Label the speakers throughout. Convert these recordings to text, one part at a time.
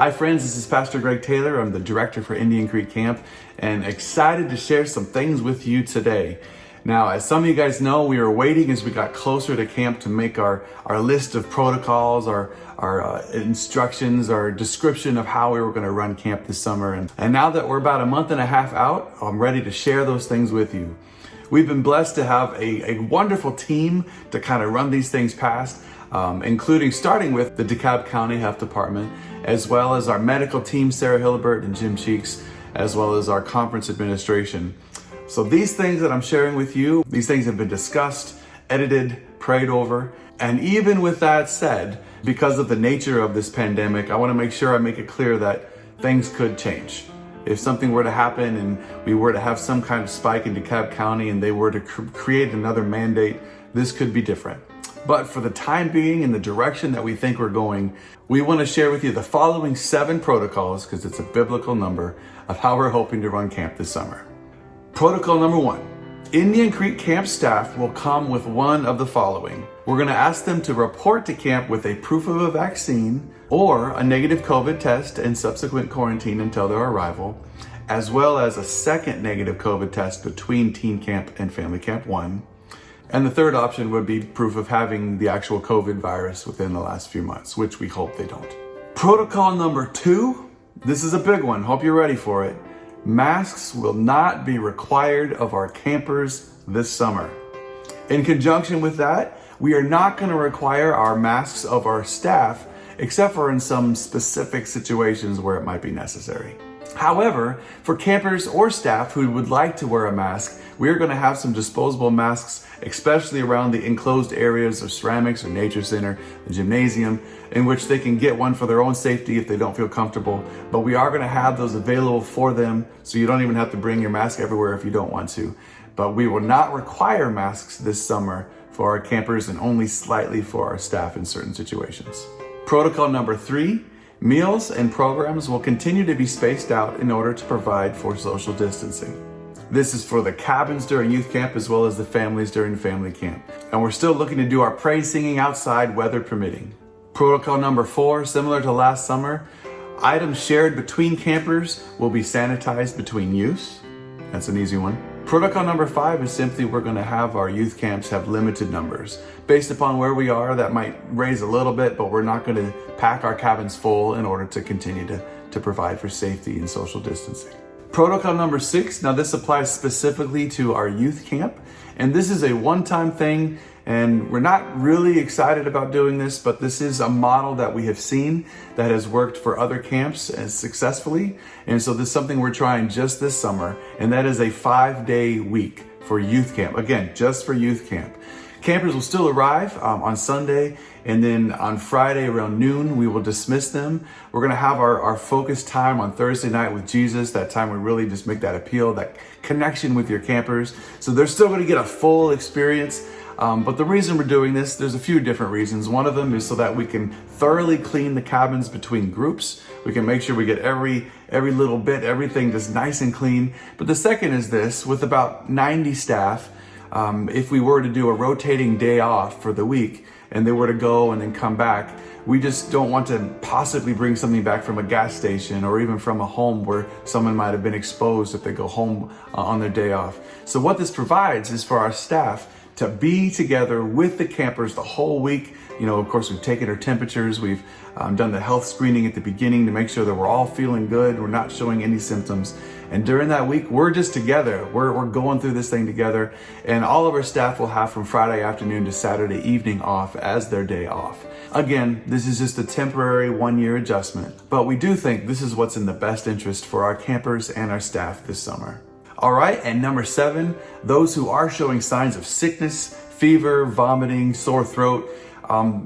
Speaker 1: Hi friends, this is Pastor Greg Taylor. I'm the director for Indian Creek Camp and excited to share some things with you today. Now, as some of you guys know, we were waiting as we got closer to camp to make our list of protocols, our instructions, our description of how we were going to run camp this summer. And now that we're about a month and a half out, I'm ready to share those things with you. We've been blessed to have a wonderful team to kind of run these things past, including starting with the DeKalb County Health Department, as well as our medical team, Sarah Hillibert and Jim Cheeks, as well as our conference administration. So these things that I'm sharing with you, these things have been discussed, edited, prayed over. And even with that said, because of the nature of this pandemic, I want to make sure I make it clear that things could change. If something were to happen and we were to have some kind of spike in DeKalb County and they were to create another mandate, this could be different. But for the time being and the direction that we think we're going, we want to share with you the following 7 protocols, because it's a biblical number, of how we're hoping to run camp this summer. Protocol number 1, Indian Creek Camp staff will come with one of the following. We're going to ask them to report to camp with a proof of a vaccine or a negative COVID test and subsequent quarantine until their arrival, as well as a second negative COVID test between Teen Camp and Family Camp 1. And the third option would be proof of having the actual COVID virus within the last few months, which we hope they don't. Protocol number 2, this is a big one. Hope you're ready for it. Masks will not be required of our campers this summer. In conjunction with that, we are not going to require our masks of our staff, except for in some specific situations where it might be necessary. However, for campers or staff who would like to wear a mask, we're going to have some disposable masks, especially around the enclosed areas of ceramics or nature center, the gymnasium, in which they can get one for their own safety if they don't feel comfortable. But we are going to have those available for them, so you don't even have to bring your mask everywhere if you don't want to. But we will not require masks this summer for our campers and only slightly for our staff in certain situations. Protocol number 3, meals and programs will continue to be spaced out in order to provide for social distancing. This is for the cabins during youth camp as well as the families during family camp. And we're still looking to do our praise singing outside, weather permitting. Protocol number 4, similar to last summer, items shared between campers will be sanitized between use. That's an easy one. Protocol number 5 is simply we're going to have our youth camps have limited numbers. Based upon where we are, that might raise a little bit, but we're not going to pack our cabins full in order to continue to provide for safety and social distancing. Protocol number 6, now this applies specifically to our youth camp, and this is a one-time thing, and we're not really excited about doing this, but this is a model that we have seen that has worked for other camps as successfully, and so this is something we're trying just this summer, and that is a 5-day week for youth camp. Again, just for youth camp. Campers will still arrive on Sunday, and then on Friday around noon, we will dismiss them. We're going to have our focus time on Thursday night with Jesus. That time we really just make that appeal, that connection with your campers. So they're still going to get a full experience. But the reason we're doing this, there's a few different reasons. One of them is so that we can thoroughly clean the cabins between groups. We can make sure we get every little bit, everything just nice and clean. But the second is this, with about 90 staff, if we were to do a rotating day off for the week and they were to go and then come back, we just don't want to possibly bring something back from a gas station or even from a home where someone might have been exposed if they go home on their day off. So what this provides is for our staff to be together with the campers the whole week. You know, of course, we've taken their temperatures. We've done the health screening at the beginning to make sure that we're all feeling good. We're not showing any symptoms. And during that week, we're just together. We're going through this thing together. And all of our staff will have from Friday afternoon to Saturday evening off as their day off. Again, this is just a temporary 1-year adjustment, but we do think this is what's in the best interest for our campers and our staff this summer. All right, and number 7, those who are showing signs of sickness, fever, vomiting, sore throat,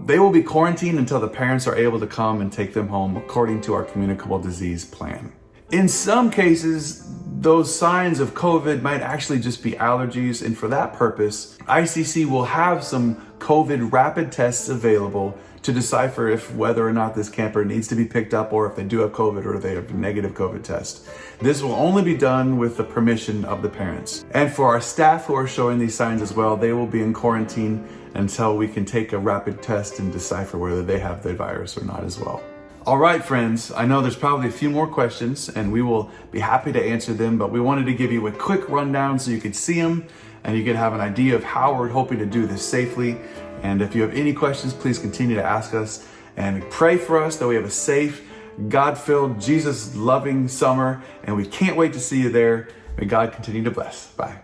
Speaker 1: they will be quarantined until the parents are able to come and take them home according to our communicable disease plan. In some cases, those signs of COVID might actually just be allergies, and for that purpose, Icc will have some COVID rapid tests available to decipher if whether or not this camper needs to be picked up or if they do have COVID or they have a negative COVID test. This will only be done with the permission of the parents. And for our staff who are showing these signs as well, they will be in quarantine until we can take a rapid test and decipher whether they have the virus or not as well. All right, friends, I know there's probably a few more questions and we will be happy to answer them, but we wanted to give you a quick rundown so you could see them and you could have an idea of how we're hoping to do this safely. And if you have any questions, please continue to ask us and pray for us that we have a safe, God-filled, Jesus-loving summer, and we can't wait to see you there. May God continue to bless. Bye.